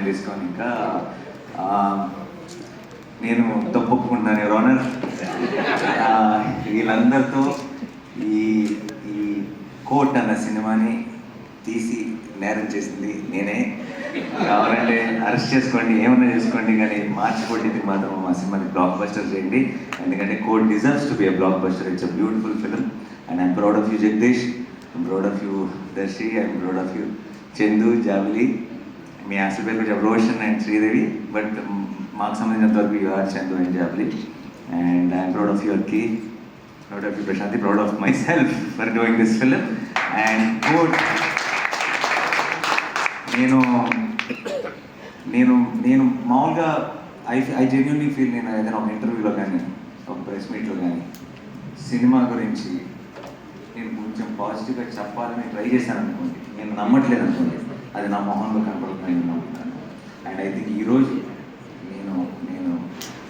తీసుకొని ఇంకా నేను తప్పుకుంటున్నాను రోనర్. వీళ్ళందరితో ఈ ఈ కోర్ట్ అన్న సినిమాని తీసి నేరం చేసింది నేనే. కావాలంటే అరెస్ట్ చేసుకోండి, ఏమన్నా చేసుకోండి, కానీ మార్చి కొట్టింది మాత్రం మా సినిమాని బ్లాక్ బస్టర్ చేయండి. ఎందుకంటే Court deserves to be a blockbuster. It's a beautiful film and I'm proud of you Jagadish, I'm proud of you Darshi, I'm proud of you Chandu, Jabili. మీ అసలు పేరు కొంచెం రోషన్ అండ్ శ్రీదేవి, బట్ మాకు సంబంధించినంత వరకు you are Chandu and Jabili. And I'm proud of you Akki, proud of you Prashanti, proud of myself for doing this film. And court నేను మామూలుగా I genuinely feel, నేను ఏదైనా ఒక ఇంటర్వ్యూలో కానీ ఒక ప్రెస్ మీట్లో కానీ సినిమా గురించి నేను కొంచెం పాజిటివ్గా చెప్పాలని ట్రై చేశాను అనుకోండి, నేను నమ్మట్లేదు అనుకోండి, అది నా మొహంలో కనపడుతుందని నేను నమ్ముతాను. అండ్ ఐ థింక్ ఈరోజు నేను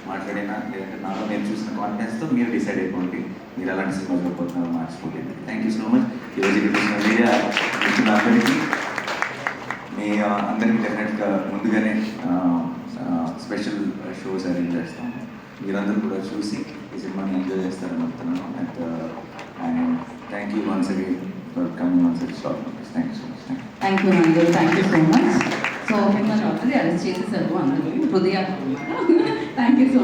మాట్లాడినా లేదంటే నాలో నేను చూసిన కాన్ఫిడెన్స్తో మీరు డిసైడ్ అయిపోండి మీరు ఎలాంటి సినిమా చూడబోతున్నారో మార్చుకోలేదు. Thank you so much. ఈరోజు మీడియా ఇచ్చిన అందరికీ, మీ అందరికీ డెఫినెట్గా ముందుగానే స్పెషల్ షోస్ అరేంజ్ చేస్తాం. మీరందరూ కూడా చూసి ఈ సినిమాని ఎంజాయ్ చేస్తారని చెప్తున్నాను. And thank you once again for coming on such short notice. Thank you so much. Thank you Nandu, thank you so much. So మిమ్మల్ని ఆల్రెడీ అరెస్ట్ చేసేసారు అందరూ హృదయ. Thank you so